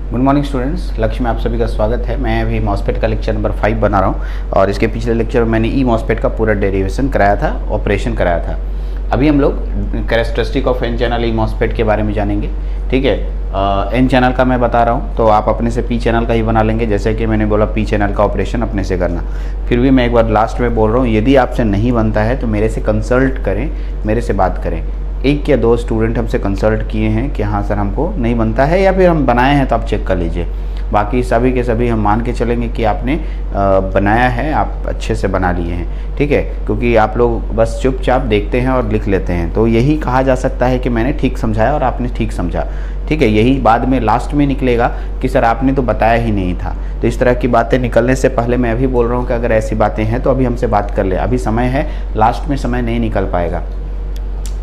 Good morning students, लक्ष्य में आप सभी का स्वागत है। मैं अभी मॉस्फेट का लेक्चर नंबर 5 बना रहा हूँ और इसके पिछले लेक्चर में मैंने ई मॉस्फेट का पूरा डेरिवेशन कराया था, ऑपरेशन कराया था। अभी हम लोग characteristic of n channel E MOSFET के बारे में जानेंगे। ठीक है, एन चैनल का मैं बता रहा हूँ तो आप अपने से पी चैनल का ही बना लेंगे। जैसे कि मैंने बोला पी चैनल का ऑपरेशन अपने से करना। फिर भी मैं एक बार लास्ट में बोल रहा हूँ, यदि आपसे नहीं बनता है तो मेरे से कंसल्ट करें, मेरे से बात करें। एक या दो स्टूडेंट हमसे कंसल्ट किए हैं कि हाँ सर हमको नहीं बनता है, या फिर हम बनाए हैं तो आप चेक कर लीजिए। बाकी सभी के सभी हम मान के चलेंगे कि आपने बनाया है, आप अच्छे से बना लिए हैं। ठीक है, क्योंकि आप लोग बस चुपचाप देखते हैं और लिख लेते हैं, तो यही कहा जा सकता है कि मैंने ठीक समझाया और आपने ठीक समझा। ठीक है, यही बाद में लास्ट में निकलेगा कि सर आपने तो बताया ही नहीं था। तो इस तरह की बातें निकलने से पहले मैं अभी बोल रहा हूँ कि अगर ऐसी बातें हैं तो अभी हमसे बात कर ले, अभी समय है, लास्ट में समय नहीं निकल पाएगा।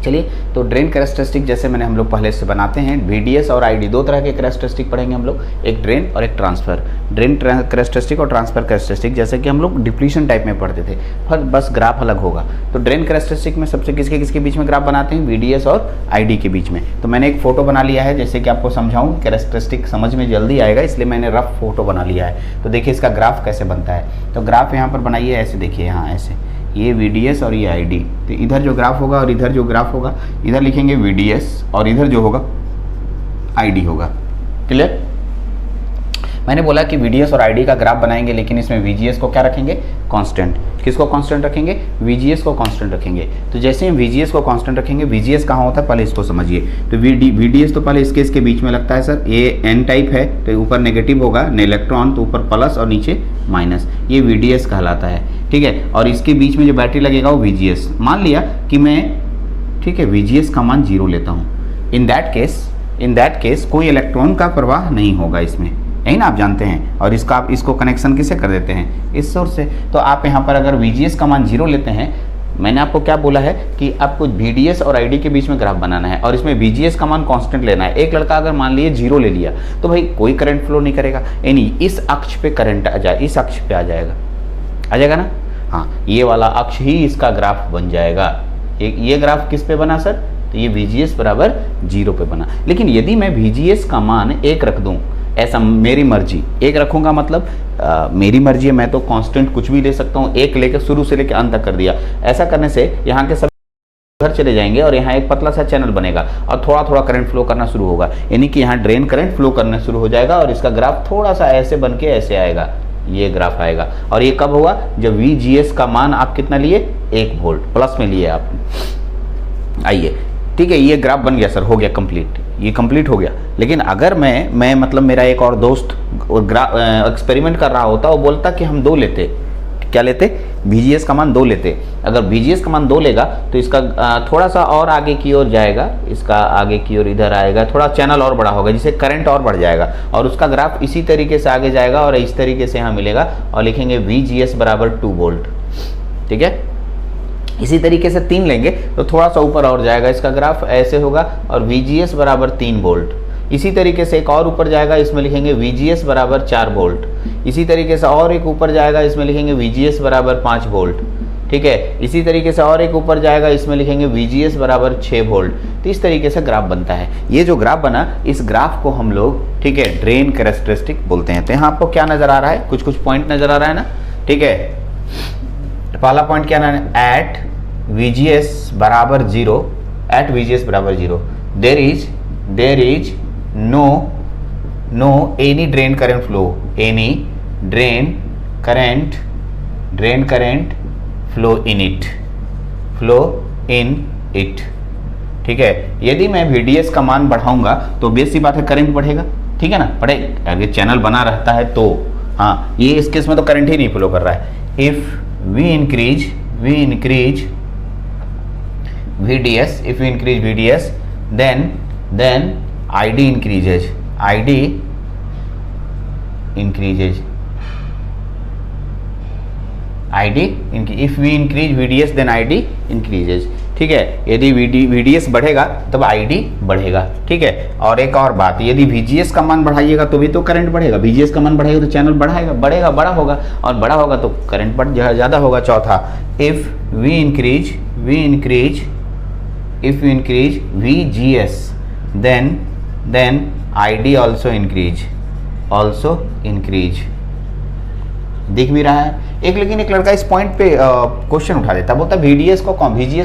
चलिए, तो ड्रेन कैरेक्टरिस्टिक जैसे मैंने हम लोग पहले से बनाते हैं, VDS और ID दो तरह के कैरेक्टरिस्टिक पढ़ेंगे हम लोग, एक ड्रेन और एक ट्रांसफ़र। ड्रेन कैरेक्टरिस्टिक और ट्रांसफ़र कैरेक्टरिस्टिक जैसे कि हम लोग डिप्लीशन टाइप में पढ़ते थे, पर बस ग्राफ अलग होगा। तो ड्रेन कैरेक्टरिस्टिक में सबसे किसके बीच में ग्राफ बनाते हैं, VDS और ID के बीच में। तो मैंने एक फ़ोटो बना लिया है, जैसे कि आपको समझाऊँ, कैरेक्टरिस्टिक समझ में जल्दी आएगा इसलिए मैंने रफ फोटो बना लिया है। तो देखिए इसका ग्राफ कैसे बनता है। तो ग्राफ यहाँ पर बनाइए, ऐसे देखिए, यहाँ ऐसे, ये VDS और ये ID। तो इधर जो ग्राफ होगा और इधर जो ग्राफ होगा, इधर लिखेंगे VDS और इधर जो होगा ID होगा। क्लियर? मैंने बोला कि VDS और ID का ग्राफ बनाएंगे, लेकिन इसमें VGS को क्या रखेंगे, कांस्टेंट। किसको कांस्टेंट रखेंगे, VGS को कांस्टेंट रखेंगे। तो जैसे हम VGS को कांस्टेंट रखेंगे, VGS कहाँ होता है पहले इसको समझिए। तो VDS तो पहले इसके बीच में लगता है सर, ये N टाइप है तो ऊपर नेगेटिव होगा, इलेक्ट्रॉन तो ऊपर प्लस और नीचे माइनस, ये VDS कहलाता है। ठीक है, और इसके बीच में जो बैटरी लगेगा वो VGS। मान लिया कि मैं, ठीक है, VGS का मान 0 लेता हूँ। इन दैट केस कोई इलेक्ट्रॉन का प्रवाह नहीं होगा इसमें, यही ना आप जानते हैं। और इसका आप इसको कनेक्शन किससे कर देते हैं, इस सोर्स से। तो आप यहाँ पर अगर VGS का मान 0 लेते हैं, मैंने आपको क्या बोला है कि आपको VDS और ID के बीच में ग्राफ बनाना है और इसमें VGS का मान कांस्टेंट लेना है। एक लड़का अगर मान लिए 0 ले लिया तो भाई कोई करंट फ्लो नहीं करेगा, यानी इस अक्ष पे करंट आ जाए, इस अक्ष पे आ जाएगा ना। हाँ, ये वाला अक्ष ही इसका ग्राफ बन जाएगा। ये ग्राफ किस पे बना सर, तो ये VGS बराबर 0 पे बना। लेकिन यदि मैं VGS का मान 1 रख दूं, ऐसा मेरी मर्जी, 1 रखूंगा मतलब मेरी मर्जी है, मैं तो कांस्टेंट कुछ भी ले सकता हूँ। 1 लेकर शुरू से लेकर अंत तक कर दिया। ऐसा करने से यहाँ के सब घर चले जाएंगे और यहाँ एक पतला सा चैनल बनेगा और थोड़ा थोड़ा करंट फ्लो करना शुरू होगा, यानी कि यहाँ ड्रेन करंट फ्लो करना शुरू हो जाएगा और इसका ग्राफ थोड़ा सा ऐसे बन के ऐसे आएगा, ये ग्राफ आएगा। और ये कब हुआ, जब VGS का मान आप कितना लिए, 1 वोल्ट प्लस में लिए आप। आइए, ठीक है, ये ग्राफ बन गया सर, हो गया कंप्लीट, ये कंप्लीट हो गया। लेकिन अगर मैं मतलब मेरा एक और दोस्त एक्सपेरिमेंट कर रहा होता, वो बोलता कि हम 2 लेते, क्या लेते, VGS का मान 2 लेते। अगर VGS का मान 2 लेगा तो इसका थोड़ा सा और आगे की ओर जाएगा, इसका आगे की ओर इधर आएगा, थोड़ा चैनल और बड़ा होगा जिससे करंट और बढ़ जाएगा और उसका ग्राफ इसी तरीके से आगे जाएगा और इस तरीके से यहाँ मिलेगा और लिखेंगे VGS बराबर 2 वोल्ट। ठीक है, इसी तरीके से 3 लेंगे तो थोड़ा सा ऊपर और जाएगा, इसका ग्राफ ऐसे होगा और VGS बराबर 3 वोल्ट। इसी तरीके से एक और ऊपर जाएगा, इसमें लिखेंगे VGS बराबर 4 वोल्ट। इसी तरीके से और एक ऊपर जाएगा, इसमें लिखेंगे VGS बराबर 5 वोल्ट। ठीक है, इसी तरीके से और एक ऊपर जाएगा, इसमें लिखेंगे VGS बराबर 6 वोल्ट। तो इस तरीके से ग्राफ बनता है। ये जो ग्राफ बना, इस ग्राफ को हम लोग, ठीक है, ड्रेन कैरेक्टरिस्टिक बोलते हैं। तो यहाँ आपको क्या नजर आ रहा है, कुछ पॉइंट नजर आ रहा है ना। ठीक है, पहला पॉइंट क्या है, एट VGS बराबर 0, एट VGS बराबर 0 there is no any drain current flow, any drain current flow in it. ठीक है, यदि मैं VDS का मान बढ़ाऊंगा तो बेसिक बात है करंट बढ़ेगा। ठीक है ना, बढ़ेगा, अगर चैनल बना रहता है तो। हाँ, ये इस केस में तो करंट ही नहीं फ्लो कर रहा है। If we increase VDS, then ID increases. If we increase VDS, then ID increases. ठीक है, यदि VDS बढ़ेगा तब ID बढ़ेगा। ठीक है, और एक और बात, यदि VGS का मान बढ़ाइएगा तो भी तो करंट बढ़ेगा। VGS का मान बढ़ाएगा तो चैनल बढ़ेगा, बड़ा होगा, और बड़ा होगा तो करंट बढ़ ज़्यादा होगा। चौथा, if we increase VGS, then ID also increase. Also increase. दिख भी रहा है एक, लेकिन एक लड़का इस पॉइंट पे क्वेश्चन उठा देता है, बोलता है VGS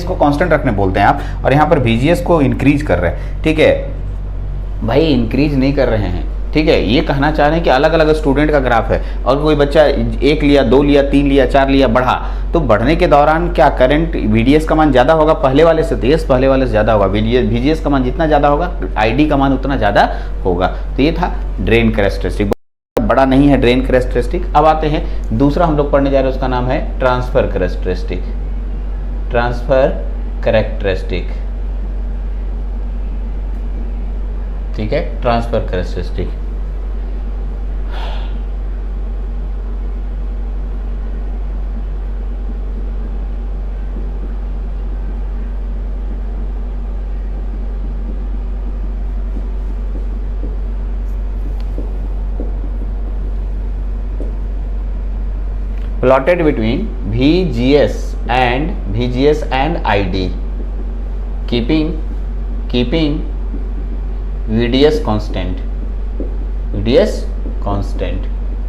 को कांस्टेंट रखने बोलते हैं आप, और यहाँ पर VGS को इंक्रीज कर रहे हैं। ठीक है भाई, इंक्रीज नहीं कर रहे हैं, ठीक है, ये कहना चाह रहे हैं कि अलग अलग स्टूडेंट का ग्राफ है, और कोई बच्चा 1 लिया, 2 लिया, 3 लिया, 4 लिया, बढ़ा, तो बढ़ने के दौरान क्या करंट VDS का मान ज़्यादा होगा पहले वाले से? तो यस, पहले वाले से ज़्यादा होगा। VGS का मान जितना ज़्यादा होगा ID का मान उतना ज़्यादा होगा। तो ये था ड्रेन कैरेक्टरिस्टिक, बड़ा नहीं है ड्रेन कैरेक्टरिस्टिक। अब आते हैं दूसरा हम लोग पढ़ने जा रहे हैं, उसका नाम है ट्रांसफर कैरेक्टरिस्टिक। ट्रांसफर कैरेक्टरिस्टिक, ठीक है, transfer characteristic. plotted between VGS and ID, keeping VDS constant,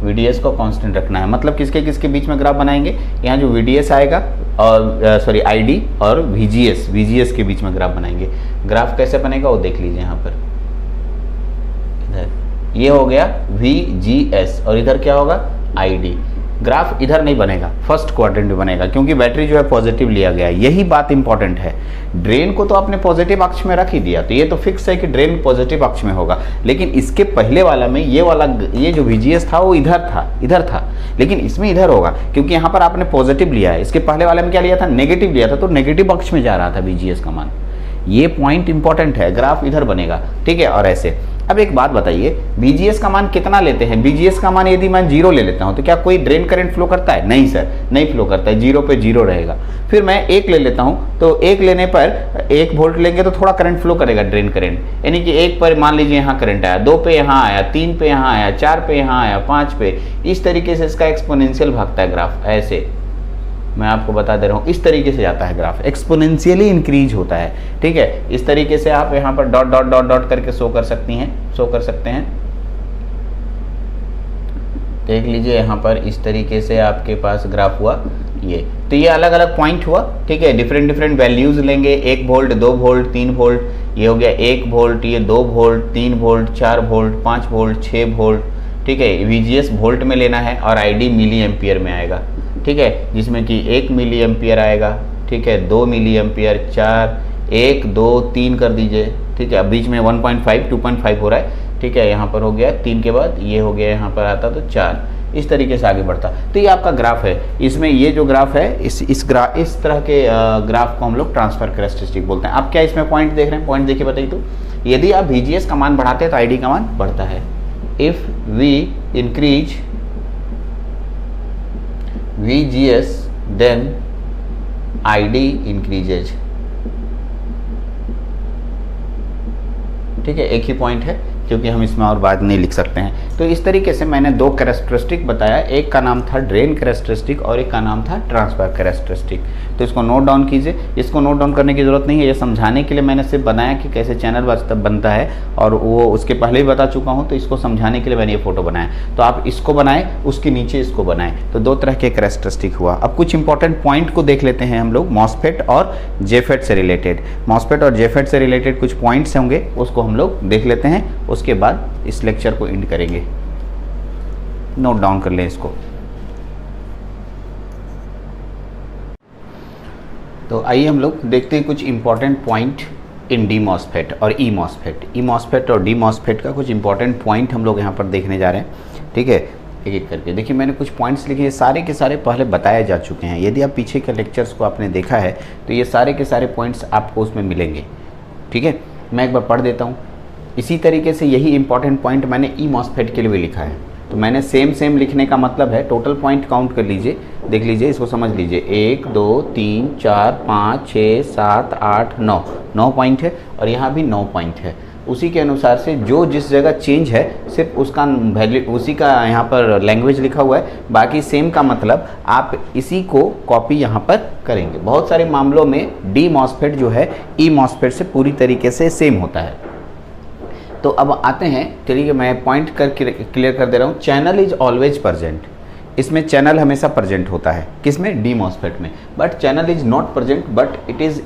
VDS को कांस्टेंट रखना है। मतलब किसके किसके बीच में ग्राफ बनाएंगे? यहाँ जो VDS आएगा और सॉरी ID और VGS के बीच में ग्राफ बनाएंगे। ग्राफ कैसे बनेगा वो देख लीजिए यहाँ पर, इधर ये हो गया VGS और इधर क्या होगा? ID। ग्राफ इधर नहीं बनेगा, फर्स्ट क्वाड्रेंट में बनेगा, क्योंकि बैटरी जो है पॉजिटिव लिया गया है। यही बात इंपॉर्टेंट है। ड्रेन को तो आपने पॉजिटिव अक्ष में रख ही दिया, तो ये तो फिक्स है कि ड्रेन पॉजिटिव अक्ष में होगा। लेकिन इसके पहले वाला में ये जो VGS था वो इधर था, लेकिन इसमें इधर होगा, क्योंकि यहाँ पर आपने पॉजिटिव लिया है। इसके पहले वाले में क्या लिया था? नेगेटिव लिया था, तो नेगेटिव अक्ष में जा रहा था VGS का मान। ये पॉइंट इंपॉर्टेंट है, ग्राफ इधर बनेगा, ठीक है। और ऐसे अब एक बात बताइए, VGS का मान कितना लेते हैं? VGS का मान यदि मैं 0 ले लेता हूं तो क्या कोई ड्रेन करंट फ्लो करता है? नहीं सर, नहीं फ्लो करता है, 0 पे 0 रहेगा। फिर मैं 1 ले लेता हूं तो 1 लेने पर 1 वोल्ट लेंगे तो थोड़ा करंट फ्लो करेगा, ड्रेन करंट, यानी कि 1 पर मान लीजिए यहाँ करंट आया, 2 पे यहाँ आया, 3 पे यहाँ आया, 4 पे यहाँ आया, 5 पे, इस तरीके से इसका एक्सपोनेंशियल भागता है ग्राफ। ऐसे मैं आपको बता दे रहा हूँ, इस तरीके से जाता है ग्राफ, एक्सपोनेंशियली इंक्रीज होता है, ठीक है। इस तरीके से आप यहाँ पर डॉट डॉट डॉट डॉट करके शो कर सकते हैं। देख लीजिए यहाँ पर इस तरीके से आपके पास ग्राफ हुआ ये, तो ये अलग अलग पॉइंट हुआ, ठीक है। डिफरेंट वैल्यूज लेंगे, 1 वोल्ट, 2 वोल्ट, 3 वोल्ट, ये हो गया 1 वोल्ट, ये 2 volt, 3 volt, 4 volt, 5 volt, 6 volt, ठीक है। VGS वोल्ट में लेना है और ID मिली एम्पियर में आएगा, ठीक है, जिसमें कि 1 मिली एम्पियर आएगा, ठीक है, 2 मिली एम्पियर, 4, 1, 2, 3 कर दीजिए, ठीक है। अब बीच में 1.5, 2.5 हो रहा है, ठीक है। यहाँ पर हो गया 3 के बाद ये हो गया, यहाँ पर आता तो 4, इस तरीके से आगे बढ़ता। तो ये आपका ग्राफ है। इसमें ये जो ग्राफ है, इस तरह के ग्राफ को हम लोग ट्रांसफर कैरेक्टरिस्टिक बोलते हैं। आप क्या इसमें पॉइंट देख रहे हैं? पॉइंट देखिए, बताइए तो, यदि आप VGS का मान बढ़ाते हैं तो ID का मान बढ़ता है। If we increase VGS then ID increases, ठीक है। एक ही पॉइंट है, क्योंकि हम इसमें और बात नहीं लिख सकते हैं। तो इस तरीके से मैंने 2 कैरेक्टरिस्टिक बताया, एक का नाम था ड्रेन कैरेक्टरिस्टिक और एक का नाम था ट्रांसफर कैरेक्टरिस्टिक। तो इसको नोट डाउन कीजिए। इसको नोट डाउन करने की ज़रूरत नहीं है, ये समझाने के लिए मैंने सिर्फ बनाया कि कैसे चैनल बनता है, और वो उसके पहले भी बता चुका हूँ, तो इसको समझाने के लिए मैंने ये फोटो बनाया। तो आप इसको बनाएं, उसके नीचे इसको बनाएं, तो 2 तरह के कैरेक्टरिस्टिक हुआ। अब कुछ इंपॉर्टेंट पॉइंट को देख लेते हैं हम लोग, मॉसफेट और जेफेट से रिलेटेड। मॉसफेट और जेफेट से रिलेटेड कुछ पॉइंट्स होंगे, उसको हम लोग देख लेते हैं, उसके बाद इस लेक्चर को एंड करेंगे। नोट डाउन कर लें इसको। तो आइए हम लोग देखते हैं कुछ important point in D MOSFET और ई मॉसफेट। ई मॉसफेट और डी मॉसफेट का कुछ इंपॉर्टेंट पॉइंट हम लोग यहाँ पर देखने जा रहे हैं, ठीक है। एक एक करके देखिए, मैंने कुछ पॉइंट्स लिखे, ये सारे के सारे पहले बताए जा चुके हैं। यदि आप पीछे के लेक्चर्स को आपने देखा है तो ये सारे के सारे पॉइंट्स आपको उसमें मिलेंगे, ठीक है। मैं एक बार पढ़ देता हूँ। इसी तरीके से यही इंपॉर्टेंट पॉइंट मैंने ई मॉसफेट के लिए भी लिखा है। तो मैंने सेम लिखने का मतलब है, टोटल पॉइंट काउंट कर लीजिए, देख लीजिए, इसको समझ लीजिए। 1 2 3 4 5 6 7 8 9 पॉइंट है, और यहाँ भी 9 पॉइंट है। उसी के अनुसार से जो जिस जगह चेंज है सिर्फ उसका वैल्यू, उसी का यहाँ पर लैंग्वेज लिखा हुआ है, बाकी सेम का मतलब आप इसी को कॉपी यहाँ पर करेंगे। बहुत सारे मामलों में डी मॉसफेट जो है ई मॉसफेट से पूरी तरीके से सेम होता है। तो अब आते हैं, चलिए मैं पॉइंट कर क्लियर कर दे रहा हूँ। चैनल इज ऑलवेज प्रेजेंट, इसमें चैनल हमेशा प्रेजेंट होता है, किसमें, डी मॉसफेट में। But channel is not present, but it is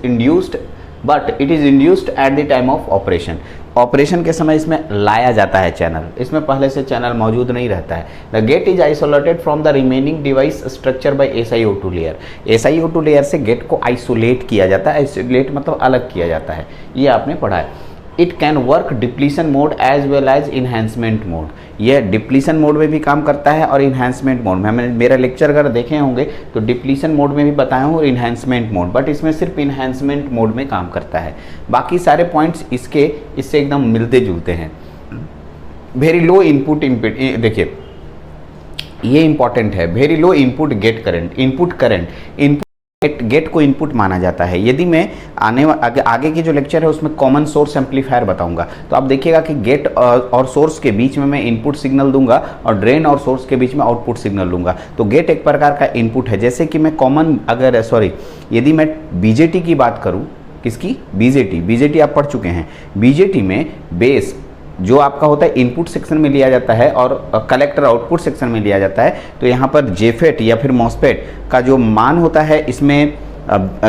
induced at the time of operation. Operation के समय इसमें लाया जाता है चैनल, इसमें पहले से चैनल मौजूद नहीं रहता है। The gate is isolated from the remaining device structure by SiO2 layer. SiO2 layer से गेट को आइसोलेट किया जाता है, आइसोलेट मतलब अलग किया जाता है, ये आपने पढ़ा है। It can work depletion mode as well as enhancement mode, यह डिप्लीशन मोड में भी काम करता है और इन्हेंसमेंट मोड में। हमें मेरा लेक्चर अगर देखे होंगे तो डिप्लीशन मोड में भी बताया हूँ और इन्हेंसमेंट मोड, बट इसमें सिर्फ इन्हेंसमेंट मोड में काम करता है। बाकी सारे पॉइंट्स इससे एकदम मिलते जुलते हैं। वेरी लो इनपुट देखिए ये इंपॉर्टेंट है, very low input gate current, input gate को इनपुट माना जाता है। यदि मैं आगे की जो लेक्चर है उसमें कॉमन सोर्स एम्पलीफायर बताऊंगा, तो आप देखिएगा कि गेट और सोर्स के बीच में मैं इनपुट सिग्नल दूंगा और ड्रेन और सोर्स के बीच में आउटपुट सिग्नल दूंगा। तो गेट एक प्रकार का इनपुट है। जैसे कि मैं यदि मैं बीजेटी की बात करूं, किसकी, बीजेटी आप पढ़ चुके हैं। बीजेटी में बेस जो आपका होता है इनपुट सेक्शन में लिया जाता है और कलेक्टर आउटपुट सेक्शन में लिया जाता है। तो यहाँ पर जेफेट या फिर मॉसफेट का जो मान होता है, इसमें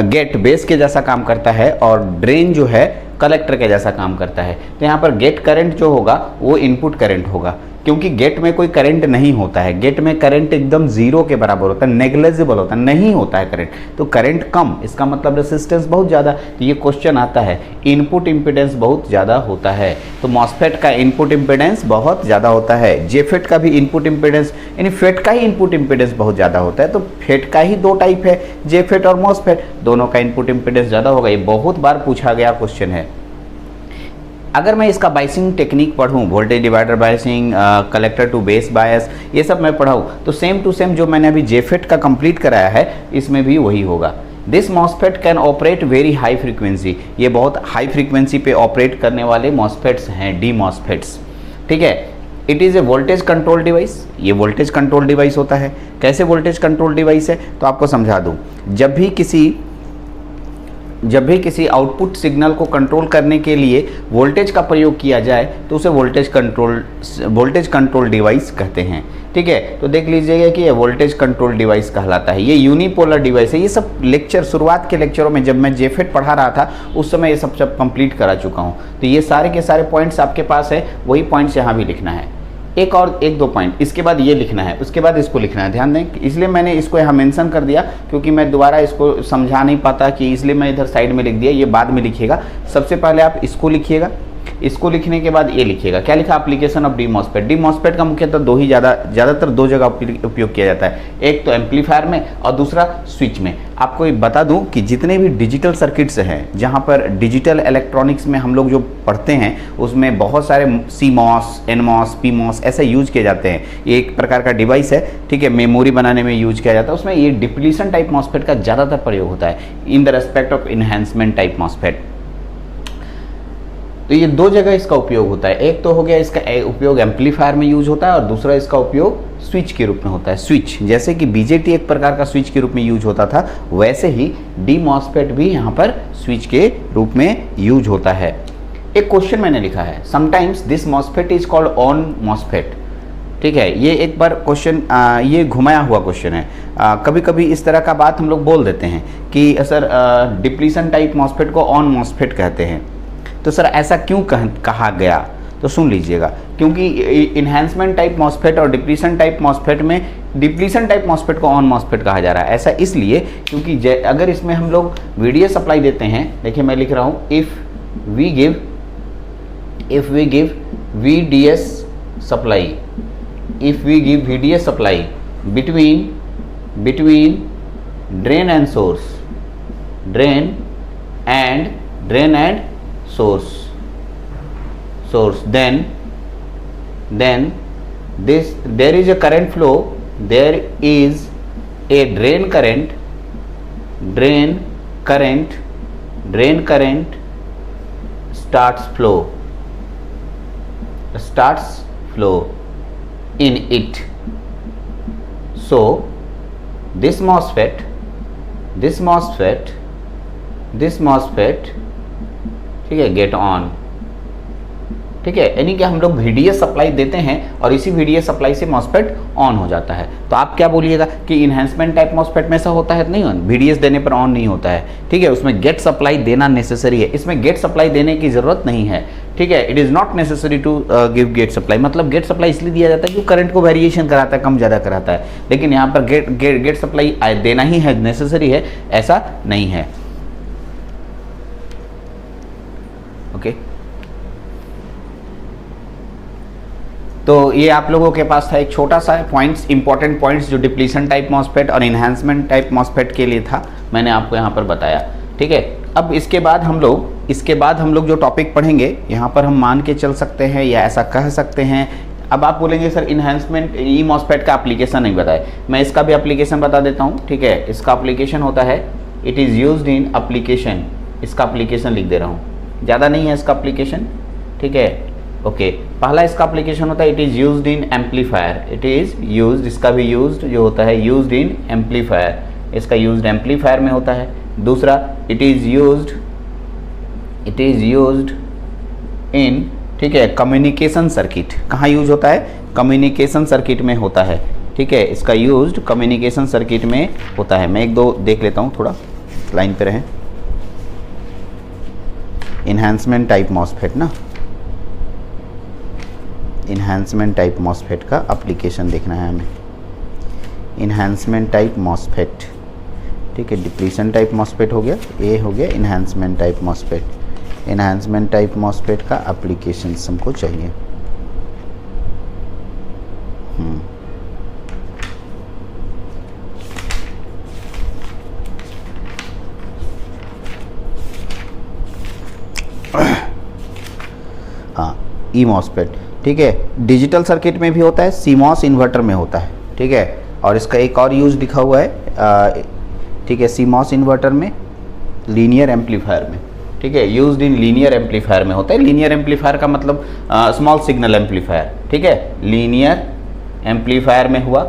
गेट बेस के जैसा काम करता है और ड्रेन जो है कलेक्टर के जैसा काम करता है। तो यहाँ पर गेट करंट जो होगा वो इनपुट करंट होगा, क्योंकि गेट में कोई करंट नहीं होता है। गेट में करंट एकदम जीरो के बराबर होता है, नेग्लिजिबल होता है, नहीं होता है करंट। तो करंट कम, इसका मतलब रेसिस्टेंस बहुत ज़्यादा। तो ये क्वेश्चन आता है, इनपुट इम्पीडेंस बहुत ज़्यादा होता है। तो मॉसफेट का इनपुट इम्पीडेंस बहुत ज़्यादा होता है। जेफेट का भी इनपुट इम्पीडेंस, यानी फेट का ही इनपुट इम्पीडेंस बहुत ज़्यादा होता है। तो फेट का ही दो टाइप है, जेफेट और मॉसफेट, दोनों का इनपुट इम्पीडेंस ज़्यादा होगा। ये बहुत बार पूछा गया क्वेश्चन है। अगर मैं इसका बायसिंग टेक्निक पढ़ूँ, voltage divider biasing, collector to base bias, ये सब मैं पढ़ाऊँ, तो सेम टू सेम जो मैंने अभी जेफेट का कंप्लीट कराया है इसमें भी वही होगा। This MOSFET can operate very high frequency, ये बहुत हाई फ्रीक्वेंसी पे ऑपरेट करने वाले मॉसफेट्स हैं, डी मॉसफेट्स, ठीक है। It is a voltage control device, ये वोल्टेज कंट्रोल डिवाइस होता है। कैसे वोल्टेज कंट्रोल डिवाइस है, तो आपको समझा दूँ। जब भी किसी आउटपुट सिग्नल को कंट्रोल करने के लिए वोल्टेज का प्रयोग किया जाए तो उसे वोल्टेज कंट्रोल डिवाइस कहते हैं, ठीक है। तो देख लीजिएगा कि ये वोल्टेज कंट्रोल डिवाइस कहलाता है। ये यूनिपोलर डिवाइस है। ये सब लेक्चर, शुरुआत के लेक्चरों में जब मैं जेफेट पढ़ा रहा था उस समय ये सब कंप्लीट करा चुका हूँ। तो ये सारे के सारे पॉइंट्स आपके पास है, वही पॉइंट्स यहाँ भी लिखना है। एक दो पॉइंट इसके बाद ये लिखना है, उसके बाद इसको लिखना है, ध्यान दें। इसलिए मैंने इसको यहाँ मेंशन कर दिया क्योंकि मैं दोबारा इसको समझा नहीं पाता, कि इसलिए मैं इधर साइड में लिख दिया। ये बाद में लिखिएगा। सबसे पहले आप इसको लिखिएगा, इसको लिखने के बाद ये लिखिएगा। क्या लिखा, application of D MOSFET. D MOSFET का मुख्यतः ज़्यादातर दो जगह उपयोग किया जाता है, एक तो एम्पलीफायर में और दूसरा स्विच में। आपको बता दूं कि जितने भी डिजिटल सर्किट्स हैं, जहां पर डिजिटल इलेक्ट्रॉनिक्स में हम लोग जो पढ़ते हैं, उसमें बहुत सारे CMOS, NMOS, PMOS ऐसे यूज किए जाते हैं। ये एक प्रकार का डिवाइस है, ठीक है, मेमोरी बनाने में यूज किया जाता है। उसमें ये डिप्लीशन टाइप मॉसफेट का ज़्यादातर प्रयोग होता है, in the respect of enhancement type MOSFET. तो ये दो जगह इसका उपयोग होता है। एक तो हो गया इसका उपयोग एम्पलीफायर में यूज होता है और दूसरा इसका उपयोग स्विच के रूप में होता है। स्विच, जैसे कि बीजेटी एक प्रकार का स्विच के रूप में यूज होता था, वैसे ही डी मॉसफेट भी यहाँ पर स्विच के रूप में यूज होता है। एक क्वेश्चन मैंने लिखा है, sometimes this MOSFET is called on MOSFET, ठीक है। ये एक बार क्वेश्चन, ये घुमाया हुआ क्वेश्चन है। कभी कभी इस तरह का बात हम लोग बोल देते हैं कि सर डिप्लीशन टाइप मॉसफेट को ऑन मॉसफेट कहते हैं। तो सर ऐसा क्यों कहा गया, तो सुन लीजिएगा। क्योंकि इन्हेंसमेंट टाइप मॉसफेट और डिप्लीशन टाइप मॉसफेट में डिप्लीशन टाइप मॉसफेट को ऑन मॉसफेट कहा जा रहा है। ऐसा इसलिए क्योंकि अगर इसमें हम लोग VDS सप्लाई देते हैं, देखिए मैं लिख रहा हूँ, if we give VDS supply, if we give VDS supply between drain and source, drain and source, then there is a current flow, there is a drain current starts flow in it. So this MOSFET ठीक है, get on ठीक है, यानी कि हम लोग VDS supply देते हैं और इसी VDS सप्लाई से मॉस्फेट ऑन हो जाता है। तो आप क्या बोलिएगा कि इन्हेंसमेंट टाइप मॉस्फेट में ऐसा होता है? नहीं, VDS देने पर ऑन नहीं होता है, ठीक है, उसमें गेट सप्लाई देना नेसेसरी है। इसमें गेट सप्लाई देने की जरूरत नहीं है, ठीक है, it is not necessary to give gate supply. मतलब गेट सप्लाई इसलिए दिया जाता है कि करंट को वेरिएशन कराता है, कम ज़्यादा कराता है, लेकिन यहाँ पर गेट सप्लाई देना ही है, नेसेसरी है, ऐसा नहीं है। ओके, तो ये आप लोगों के पास था एक छोटा सा पॉइंट्स, इंपॉर्टेंट पॉइंट्स जो डिप्लीशन टाइप मॉस्फेट और इन्हांसमेंट टाइप मॉस्फेट के लिए था, मैंने आपको यहाँ पर बताया, ठीक है। अब इसके बाद हम लोग जो टॉपिक पढ़ेंगे यहाँ पर हम मान के चल सकते हैं या ऐसा कह सकते हैं। अब आप बोलेंगे सर इन्हांसमेंट ई मॉस्फेट का एप्लीकेशन नहीं बताए, मैं इसका भी एप्लीकेशन बता देता हूँ, ठीक है। इसका एप्लीकेशन होता है, it is used in application, इसका एप्लीकेशन लिख दे रहा हूँ, ज़्यादा नहीं है इसका एप्लीकेशन, ठीक है। ओके, पहला इसका एप्लीकेशन होता है it is used in amplifier, it is used, इसका भी यूज्ड जो होता है यूज्ड इन एम्पलीफायर, इसका यूज्ड एम्पलीफायर में होता है। दूसरा इट इज़ यूज्ड इन, ठीक है, कम्युनिकेशन सर्किट, कहाँ यूज होता है? कम्युनिकेशन सर्किट में होता है, ठीक है, इसका यूज्ड कम्युनिकेशन सर्किट में होता है। मैं एक दो देख लेता हूँ, थोड़ा लाइन पे रहें। इन्हांसमेंट टाइप मॉस्फेट ना, इन्हांसमेंट टाइप मॉस्फेट का एप्लीकेशन देखना है हमें। इन्हांसमेंट टाइप मॉस्फेट, ठीक है, डिप्लीशन टाइप मॉस्फेट हो गया, ये हो गया enhancement type MOSFET. Enhancement type MOSFET का एप्लीकेशन हमको चाहिए। हाँ, ई मॉस्फेट, ठीक है, डिजिटल सर्किट में भी होता है, CMOS इन्वर्टर में होता है, ठीक है। और इसका एक और यूज लिखा हुआ है, ठीक है, CMOS इन्वर्टर में, लीनियर एम्पलीफायर में, ठीक है, यूज्ड इन लीनियर एम्पलीफायर में होता है। लीनियर एम्पलीफायर का मतलब स्मॉल सिग्नल एम्पलीफायर, ठीक है, लीनियर एम्पलीफायर में हुआ,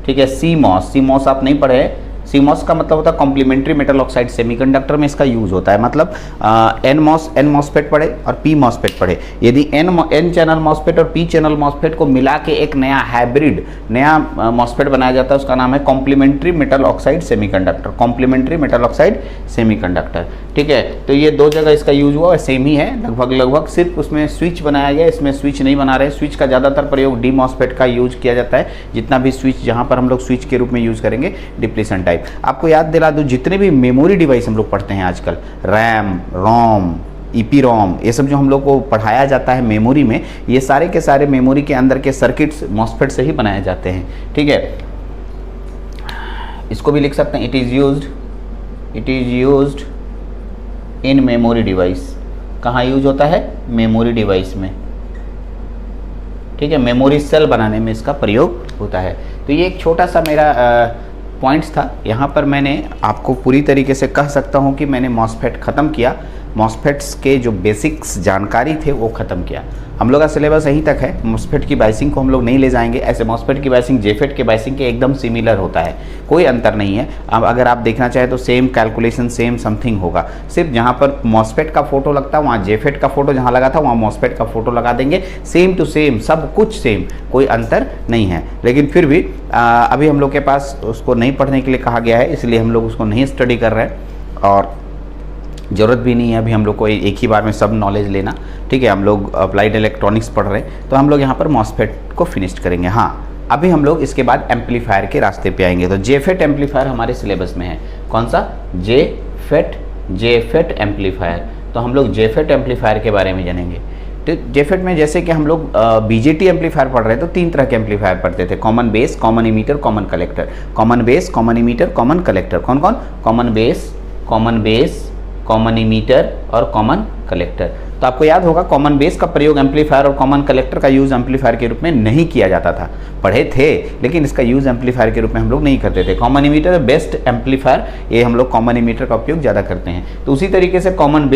ठीक है। CMOS आप नहीं पढ़े, CMOS का मतलब होता है कॉम्प्लीमेंट्री मेटल ऑक्साइड सेमीकंडक्टर में इसका यूज होता है। मतलब N मॉस्फेट पढ़े और P मॉस्फेट पढ़े, यदि N चैनल मॉस्फेट और P चैनल मॉस्फेट को मिला के एक नया हाइब्रिड नया मॉस्फेट बनाया जाता है, उसका नाम है complementary metal oxide semiconductor, complementary metal oxide semiconductor, ठीक है। तो ये दो जगह इसका यूज हुआ है, सेम ही है लगभग, सिर्फ उसमें स्विच बनाया गया, इसमें स्विच नहीं बना रहे। स्विच का ज़्यादातर प्रयोग डी मॉस्फेट का यूज किया जाता है, जितना भी स्विच जहाँ पर हम लोग स्विच के रूप में यूज करेंगे डिप्लीशन टाइप। आपको याद दिला दूं, जितने भी मेमोरी डिवाइस हम लोग पढ़ते हैं आजकल, रैम, रोम, EPROM, ये सब जो हम लोग को पढ़ाया जाता है मेमोरी में, ये सारे के सारे मेमोरी के अंदर के सर्किट्स मॉस्फेट से ही बनाए जाते हैं, ठीक है। इसको भी लिख सकते हैं, it is used in memory device. कहाँ यूज होता है? मेमोरी डिवाइस में, ठीक है, मेमोरी सेल बनाने में इसका प्रयोग होता है। तो ये एक छोटा सा मेरा पॉइंट्स था। यहाँ पर मैंने आपको पूरी तरीके से कह सकता हूँ कि मैंने मॉस्फेट ख़त्म किया, मॉस्फेट्स के जो बेसिक्स जानकारी थे वो ख़त्म किया। हम लोग का सिलेबस यहीं तक है, मॉस्फेट की बाइसिंग को हम लोग नहीं ले जाएंगे। ऐसे मॉस्फेट की बाइसिंग जेफेट के बाइसिंग के एकदम सिमिलर होता है, कोई अंतर नहीं है। अब अगर आप देखना चाहें तो सेम कैलकुलेशन, सेम समथिंग होगा, सिर्फ जहाँ पर मॉस्फेट का फोटो लगता है वहाँ जेफेट का फोटो जहाँ लगा था वहाँ मॉस्फेट का फोटो लगा देंगे, सेम टू सेम, सब कुछ सेम, कोई अंतर नहीं है। लेकिन फिर भी अभी हम लोग के पास उसको नहीं पढ़ने के लिए कहा गया है, इसलिए हम लोग उसको नहीं स्टडी कर रहे हैं और ज़रूरत भी नहीं है अभी हम लोग को एक ही बार में सब नॉलेज लेना, ठीक है। हम लोग अप्लाइड इलेक्ट्रॉनिक्स पढ़ रहे हैं, तो हम लोग यहाँ पर मॉस्फेट को फिनिश करेंगे। हाँ, अभी हम लोग इसके बाद एम्पलीफायर के रास्ते पे आएंगे। तो जेफेट एम्पलीफायर हमारे सिलेबस में है, कौन सा? JFET amplifier. तो हम लोग जेफेट एम्पलीफायर के बारे में जानेंगे। तो जेफेट में जैसे कि हम लोग बीजेटी एम्पलीफायर पढ़ रहे हैं, तो 3 तरह के एम्पलीफायर पढ़ते थे, common base, common emitter, common collector. Common base, common emitter, common collector. कौन कौन? कॉमन बेस, कॉमन इमीटर और कॉमन कलेक्टर। तो आपको याद होगा कॉमन बेस का प्रयोग एम्पलीफायर और कॉमन कलेक्टर का यूज़ एम्पलीफायर के रूप में नहीं किया जाता था। पढ़े थे लेकिन इसका यूज़ एम्पलीफायर के रूप में हम लोग नहीं करते थे। कॉमन इमीटर बेस्ट एम्पलीफायर, ये हम लोग कॉमन इमीटर का उपयोग ज़्यादा करते हैं। तो उसी तरीके से कॉमन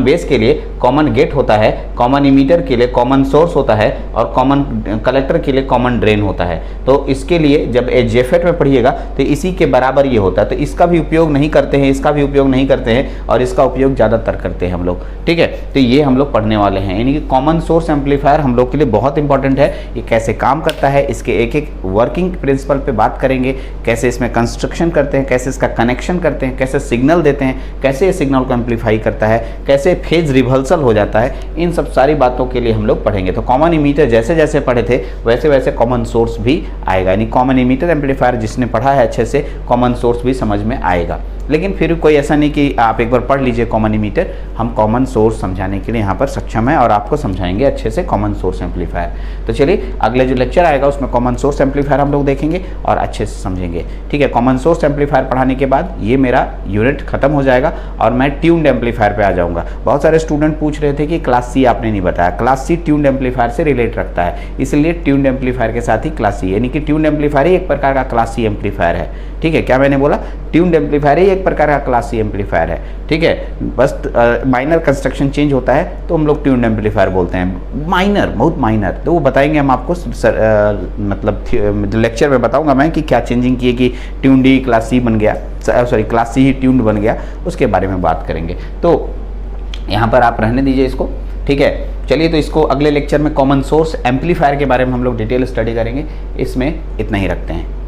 बेस के लिए कॉमन गेट होता है, कॉमन इमीटर के लिए कॉमन सोर्स होता है और कॉमन कलेक्टर के लिए कॉमन ड्रेन होता है। तो इसके लिए जब जेफेट में पढ़िएगा तो इसी के बराबर ये होता है। तो इसका भी उपयोग नहीं करते हैं, इसका भी उपयोग नहीं करते हैं और इसका उपयोग प्रयोग ज़्यादातर करते हैं हम लोग, ठीक है। तो ये हम लोग पढ़ने वाले हैं, यानी कि कॉमन सोर्स एम्पलीफायर हम लोग के लिए बहुत इंपॉर्टेंट है। ये कैसे काम करता है, इसके एक एक वर्किंग प्रिंसिपल पे बात करेंगे, कैसे इसमें कंस्ट्रक्शन करते हैं, कैसे इसका कनेक्शन करते हैं, कैसे सिग्नल देते हैं, कैसे ये सिग्नल को एम्पलीफाई करता है, कैसे फेज रिवर्सल हो जाता है, इन सब सारी बातों के लिए हम लोग पढ़ेंगे। तो कॉमन इमीटर जैसे जैसे पढ़े थे वैसे वैसे कॉमन सोर्स भी आएगा, यानी कॉमन इमीटर एम्पलीफायर जिसने पढ़ा है अच्छे से कॉमन सोर्स भी समझ में आएगा। लेकिन फिर कोई ऐसा नहीं कि आप एक बार पढ़ लीजिए कॉमन इमीटर, हम कॉमन सोर्स समझाने के लिए यहाँ पर सक्षम है और आपको समझाएंगे अच्छे से कॉमन सोर्स एम्पलीफायर। तो चलिए अगले जो लेक्चर आएगा उसमें कॉमन सोर्स एम्पलीफायर हम लोग देखेंगे और अच्छे से समझेंगे, ठीक है। कॉमन सोर्स एम्पलीफायर पढ़ाने के बाद ये मेरा यूनिट खत्म हो जाएगा और मैं ट्यून्ड एम्पलीफायर पे आ जाऊँगा। बहुत सारे स्टूडेंट पूछ रहे थे कि क्लास सी आपने नहीं बताया, क्लास सी ट्यून्ड एम्पलीफायर से रिलेट रखता है, इसलिए ट्यून्ड एम्पलीफायर के साथ ही क्लास सी, यानी कि ट्यून्ड एम्पलीफायर ही एक प्रकार का क्लास सी एम्पलीफायर है, ठीक है। क्या मैंने बोला, ट्यून्ड एम्पलीफायर ही एक प्रकार का क्लास सी एम्पलीफायर है, ठीक है। बस माइनर कंस्ट्रक्शन चेंज होता है तो हम लोग ट्यून्ड एम्पलीफायर बोलते हैं, माइनर, बहुत माइनर, तो वो बताएंगे हम आपको मतलब लेक्चर में बताऊंगा मैं कि क्या चेंजिंग की है कि ट्यून्ड ही क्लास सी बन गया, सॉरी क्लास सी ही ट्यून्ड बन गया, उसके बारे में बात करेंगे। तो यहाँ पर आप रहने दीजिए इसको, ठीक है। चलिए तो इसको अगले लेक्चर में कॉमन सोर्स एम्पलीफायर के बारे में हम लोग डिटेल स्टडी करेंगे, इसमें इतना ही रखते हैं।